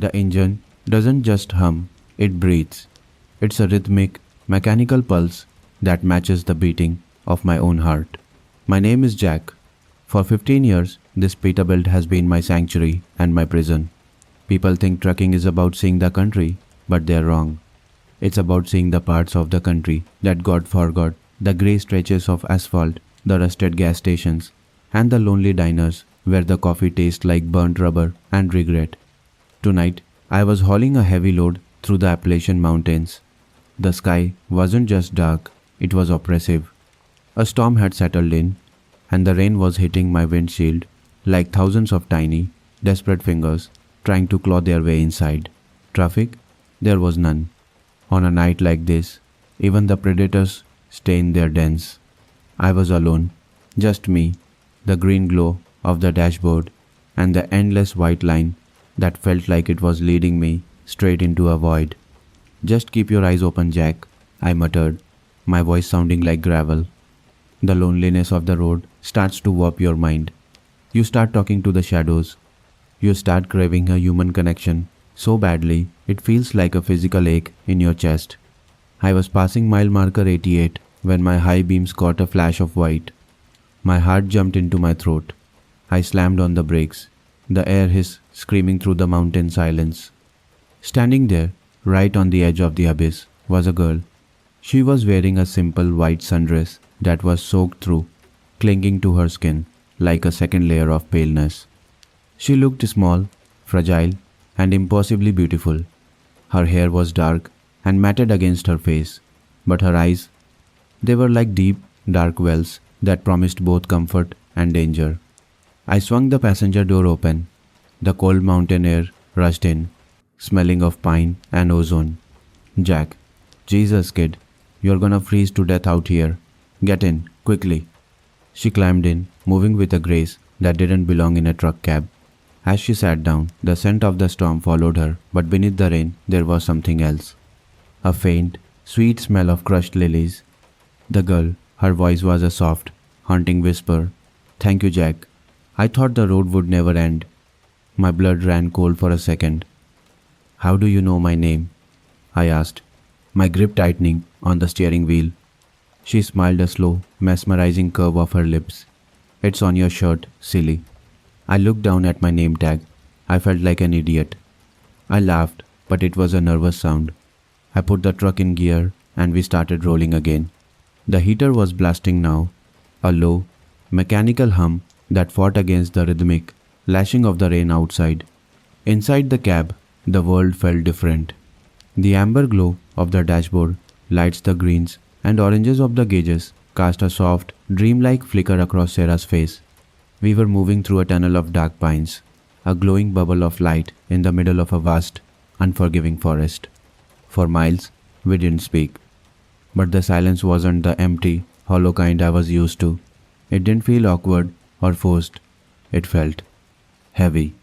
The engine doesn't just hum, it breathes. It's a rhythmic, mechanical pulse that matches the beating of my own heart. My name is Jack. For 15 years, this Peterbilt has been my sanctuary and my prison. People think trucking is about seeing the country, but they're wrong. It's about seeing the parts of the country that God forgot, the grey stretches of asphalt, the rusted gas stations, and the lonely diners where the coffee tastes like burnt rubber and regret. Tonight, I was hauling a heavy load through the Appalachian Mountains. The sky wasn't just dark, it was oppressive. A storm had settled in, and the rain was hitting my windshield like thousands of tiny, desperate fingers trying to claw their way inside. Traffic? There was none. On a night like this, even the predators stay in their dens. I was alone, just me, the green glow of the dashboard, and the endless white line that felt like it was leading me straight into a void. "Just keep your eyes open, Jack," I muttered, my voice sounding like gravel. The loneliness of the road starts to warp your mind. You start talking to the shadows. You start craving a human connection so badly it feels like a physical ache in your chest. I was passing mile marker 88 when my high beams caught a flash of white. My heart jumped into my throat. I slammed on the brakes. The air hissed, screaming through the mountain silence. Standing there, right on the edge of the abyss, was a girl. She was wearing a simple white sundress that was soaked through, clinging to her skin like a second layer of paleness. She looked small, fragile, and impossibly beautiful. Her hair was dark and matted against her face, but her eyes, they were like deep, dark wells that promised both comfort and danger. I swung the passenger door open. The cold mountain air rushed in, smelling of pine and ozone. "Jack, Jesus, kid, you're gonna freeze to death out here. Get in, quickly." She climbed in, moving with a grace that didn't belong in a truck cab. As she sat down, the scent of the storm followed her, but beneath the rain, there was something else. A faint, sweet smell of crushed lilies. The girl, her voice was a soft, haunting whisper. "Thank you, Jack. I thought the road would never end." My blood ran cold for a second. "How do you know my name?" I asked, my grip tightening on the steering wheel. She smiled, a slow, mesmerizing curve of her lips. "It's on your shirt, silly." I looked down at my name tag. I felt like an idiot. I laughed, but it was a nervous sound. I put the truck in gear and we started rolling again. The heater was blasting now, a low, mechanical hum that fought against the rhythmic lashing of the rain outside. Inside the cab, the world felt different. The amber glow of the dashboard lights, the greens and oranges of the gauges cast a soft, dreamlike flicker across Sarah's face. We were moving through a tunnel of dark pines, a glowing bubble of light in the middle of a vast, unforgiving forest. For miles, we didn't speak. But the silence wasn't the empty, hollow kind I was used to. It didn't feel awkward or forced. It felt heavy.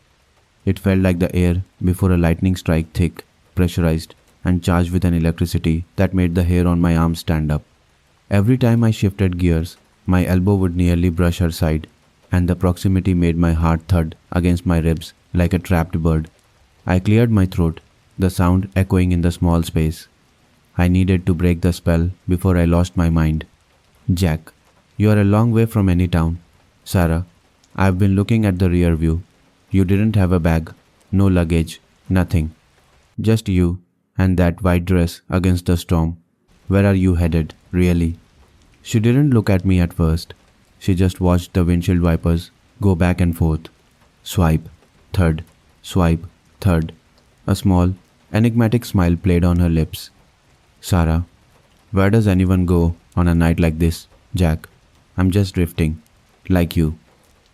It felt like the air before a lightning strike, thick, pressurized, and charged with an electricity that made the hair on my arms stand up. Every time I shifted gears, my elbow would nearly brush her side, and the proximity made my heart thud against my ribs like a trapped bird. I cleared my throat, the sound echoing in the small space. I needed to break the spell before I lost my mind. "Jack, you are a long way from any town." "Sarah, I've been looking at the rear view. You didn't have a bag, no luggage, nothing. Just you and that white dress against the storm. Where are you headed, really?" She didn't look at me at first. She just watched the windshield wipers go back and forth. Swipe, thud, swipe, thud. A small, enigmatic smile played on her lips. "Sarah, where does anyone go on a night like this, Jack? I'm just drifting, like you.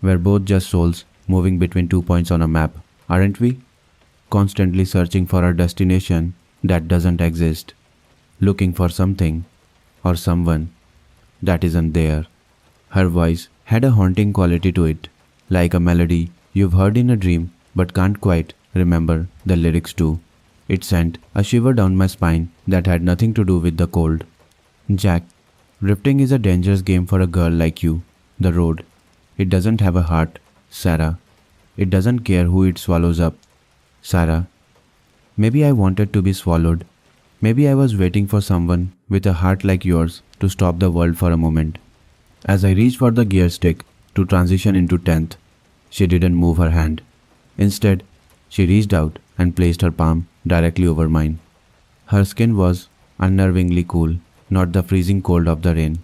We're both just souls moving between 2 points on a map, aren't we? Constantly searching for a destination that doesn't exist. Looking for something or someone that isn't there." Her voice had a haunting quality to it, like a melody you've heard in a dream but can't quite remember the lyrics to. It sent a shiver down my spine that had nothing to do with the cold. "Jack, drifting is a dangerous game for a girl like you. The road, it doesn't have a heart, Sarah. It doesn't care who it swallows up. Sarah, Maybe I wanted to be swallowed. Maybe I was waiting for someone with a heart like yours to stop the world for a moment. As I reached for the gear stick to transition into 10th, she didn't move her hand. Instead, she reached out and placed her palm directly over mine. Her skin was unnervingly cool, not the freezing cold of the rain,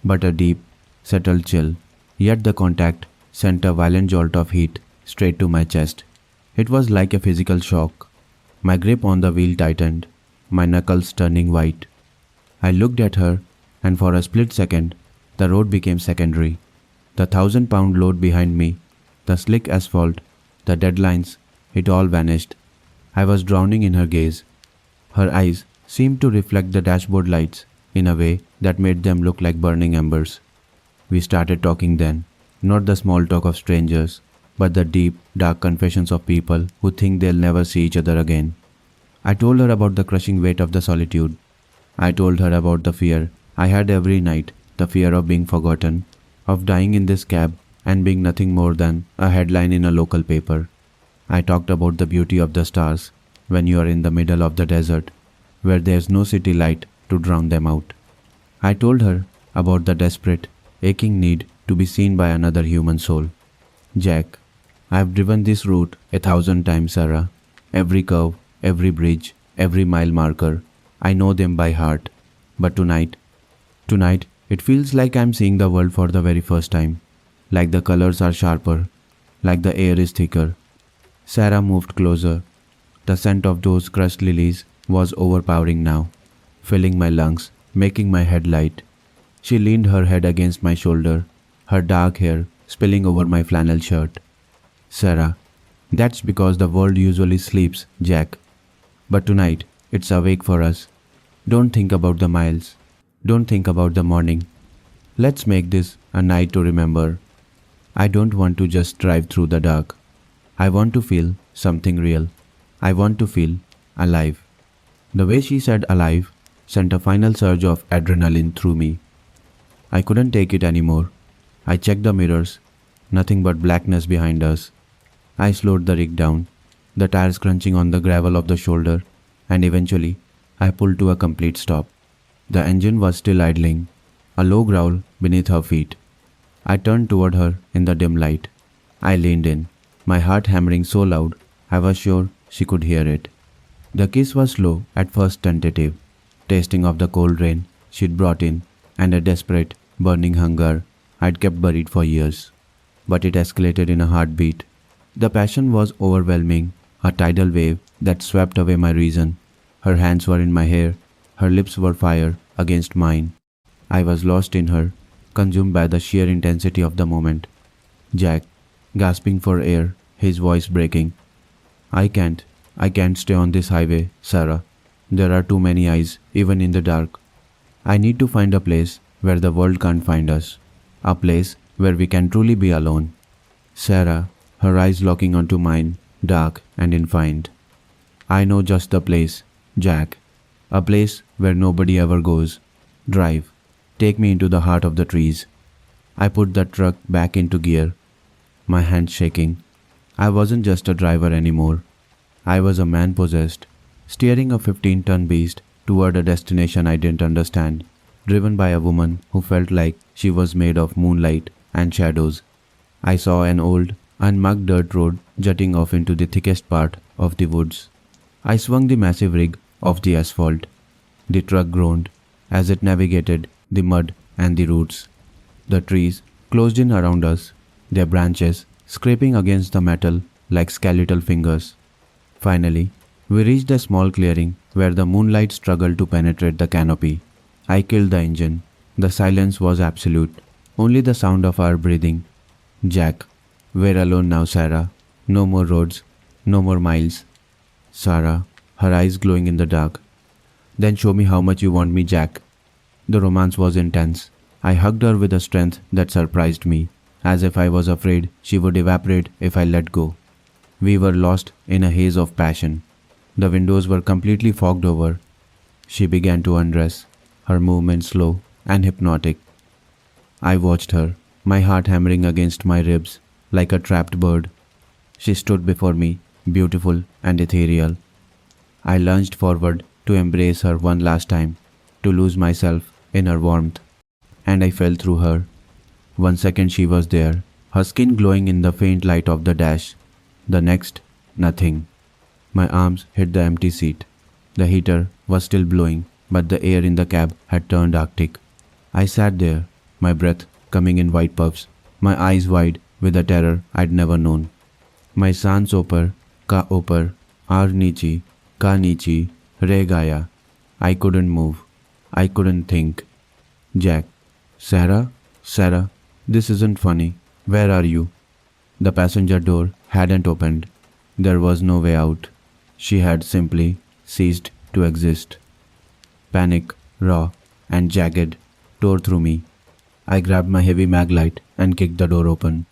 but a deep, settled chill. Yet the contact sent a violent jolt of heat straight to my chest. It was like a physical shock. My grip on the wheel tightened, my knuckles turning white. I looked at her, and for a split second, the road became secondary. The 1,000-pound load behind me, the slick asphalt, the deadlines, it all vanished. I was drowning in her gaze. Her eyes seemed to reflect the dashboard lights in a way that made them look like burning embers. We started talking then, not the small talk of strangers, but the deep, dark confessions of people who think they'll never see each other again. I told her about the crushing weight of the solitude. I told her about the fear I had every night, the fear of being forgotten, of dying in this cab and being nothing more than a headline in a local paper. I talked about the beauty of the stars when you are in the middle of the desert, where there's no city light to drown them out. I told her about the desperate, aching need to be seen by another human soul. Jack, I've driven this route 1,000 times, Sarah. Every curve, every bridge, every mile marker, I know them by heart. But tonight, it feels like I'm seeing the world for the very first time. Like the colors are sharper, like the air is thicker. Sarah moved closer. The scent of those crushed lilies was overpowering now, filling my lungs, making my head light. She leaned her head against my shoulder, her dark hair spilling over my flannel shirt. Sarah, that's because the world usually sleeps, Jack. But tonight, it's awake for us. Don't think about the miles. Don't think about the morning. Let's make this a night to remember. I don't want to just drive through the dark. I want to feel something real. I want to feel alive. The way she said alive sent a final surge of adrenaline through me. I couldn't take it anymore. I checked the mirrors. Nothing but blackness behind us. I slowed the rig down, the tires crunching on the gravel of the shoulder, and eventually I pulled to a complete stop. The engine was still idling, a low growl beneath her feet. I turned toward her in the dim light. I leaned in, my heart hammering so loud I was sure she could hear it. The kiss was slow, at first tentative, tasting of the cold rain she'd brought in and a desperate, burning hunger I'd kept buried for years. But it escalated in a heartbeat. The passion was overwhelming, a tidal wave that swept away my reason. Her hands were in my hair, her lips were fire against mine. I was lost in her, consumed by the sheer intensity of the moment. Jack, gasping for air, his voice breaking. I can't stay on this highway, Sarah. There are too many eyes, even in the dark. I need to find a place where the world can't find us. A place where we can truly be alone. Sarah, her eyes locking onto mine, dark and infinite. I know just the place, Jack. A place where nobody ever goes. Drive. Take me into the heart of the trees. I put the truck back into gear, my hands shaking. I wasn't just a driver anymore. I was a man possessed, steering a 15-ton beast toward a destination I didn't understand, driven by a woman who felt like she was made of moonlight and shadows. I saw an old, unmarked dirt road jutting off into the thickest part of the woods. I swung the massive rig off the asphalt. The truck groaned as it navigated the mud and the roots. The trees closed in around us, their branches scraping against the metal like skeletal fingers. Finally, we reached a small clearing where the moonlight struggled to penetrate the canopy. I killed the engine. The silence was absolute, only the sound of our breathing. Jack, we're alone now, Sarah. No more roads, no more miles. Sarah, her eyes glowing in the dark. Then show me how much you want me, Jack. The romance was intense. I hugged her with a strength that surprised me, as if I was afraid she would evaporate if I let go. We were lost in a haze of passion. The windows were completely fogged over. She began to undress, her movements slow and hypnotic. I watched her, my heart hammering against my ribs like a trapped bird. She stood before me, beautiful and ethereal. I lunged forward to embrace her one last time, to lose myself in her warmth, and I fell through her. 1 second she was there, her skin glowing in the faint light of the dash. The next, nothing. My arms hit the empty seat. The heater was still blowing, but the air in the cab had turned arctic. I sat there, my breath coming in white puffs, my eyes wide with a terror I'd never known. My sans opar, ar nichi, ka nichi, re gaya. I couldn't move. I couldn't think. Jack. Sarah, this isn't funny. Where are you? The passenger door hadn't opened. There was no way out. She had simply ceased to exist. Panic, raw and jagged, tore through me. I grabbed my heavy maglite and kicked the door open.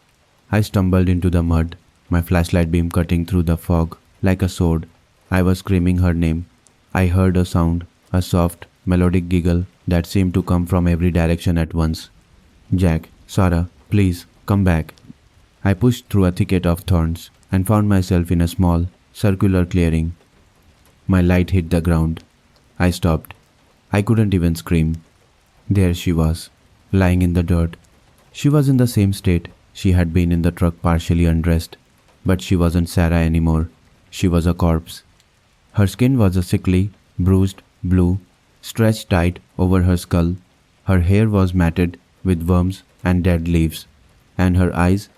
I stumbled into the mud, my flashlight beam cutting through the fog like a sword. I was screaming her name. I heard a sound, a soft, melodic giggle that seemed to come from every direction at once. Jack, Sarah, please, come back. I pushed through a thicket of thorns and found myself in a small, circular clearing. My light hit the ground. I stopped. I couldn't even scream. There she was, lying in the dirt. She was in the same state she had been in the truck, partially undressed. But she wasn't Sarah anymore. She was a corpse. Her skin was a sickly, bruised blue, stretched tight over her skull. Her hair was matted with worms and dead leaves. And her eyes,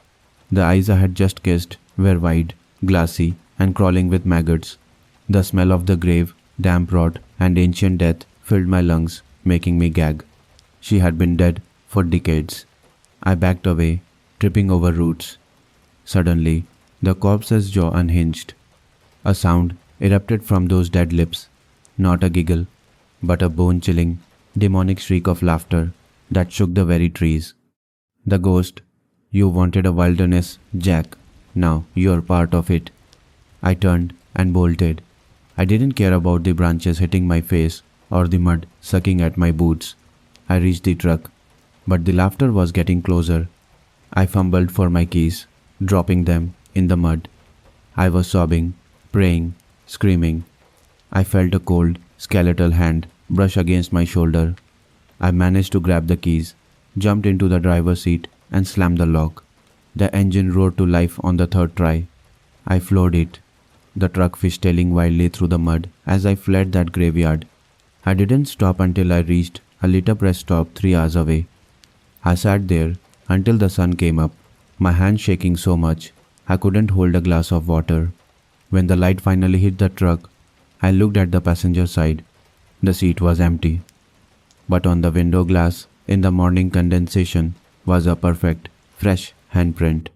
the eyes I had just kissed, were wide, glassy, and crawling with maggots. The smell of the grave, damp rot, and ancient death filled my lungs, making me gag. She had been dead for decades. I backed away, tripping over roots. Suddenly, the corpse's jaw unhinged. A sound erupted from those dead lips, not a giggle, but a bone-chilling, demonic shriek of laughter that shook the very trees. The ghost, you wanted a wilderness, Jack. Now you're part of it. I turned and bolted. I didn't care about the branches hitting my face or the mud sucking at my boots. I reached the truck, but the laughter was getting closer. I fumbled for my keys, dropping them in the mud. I was sobbing, praying, screaming. I felt a cold, skeletal hand brush against my shoulder. I managed to grab the keys, jumped into the driver's seat, and slammed the lock. The engine roared to life on the third try. I floored it, the truck fishtailing wildly through the mud as I fled that graveyard. I didn't stop until I reached a lit-up rest stop 3 hours away. I sat there until the sun came up, my hands shaking so much I couldn't hold a glass of water. When the light finally hit the truck, I looked at the passenger side. The seat was empty. But on the window glass, in the morning condensation, was a perfect, fresh handprint.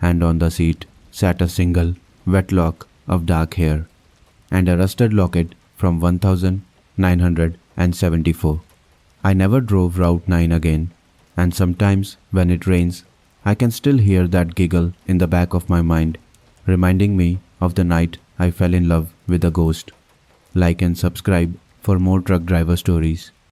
And on the seat sat a single, wet lock of dark hair, and a rusted locket from 1974. I never drove Route 9 again, and sometimes when it rains, I can still hear that giggle in the back of my mind, reminding me of the night I fell in love with a ghost. Like and subscribe for more truck driver stories.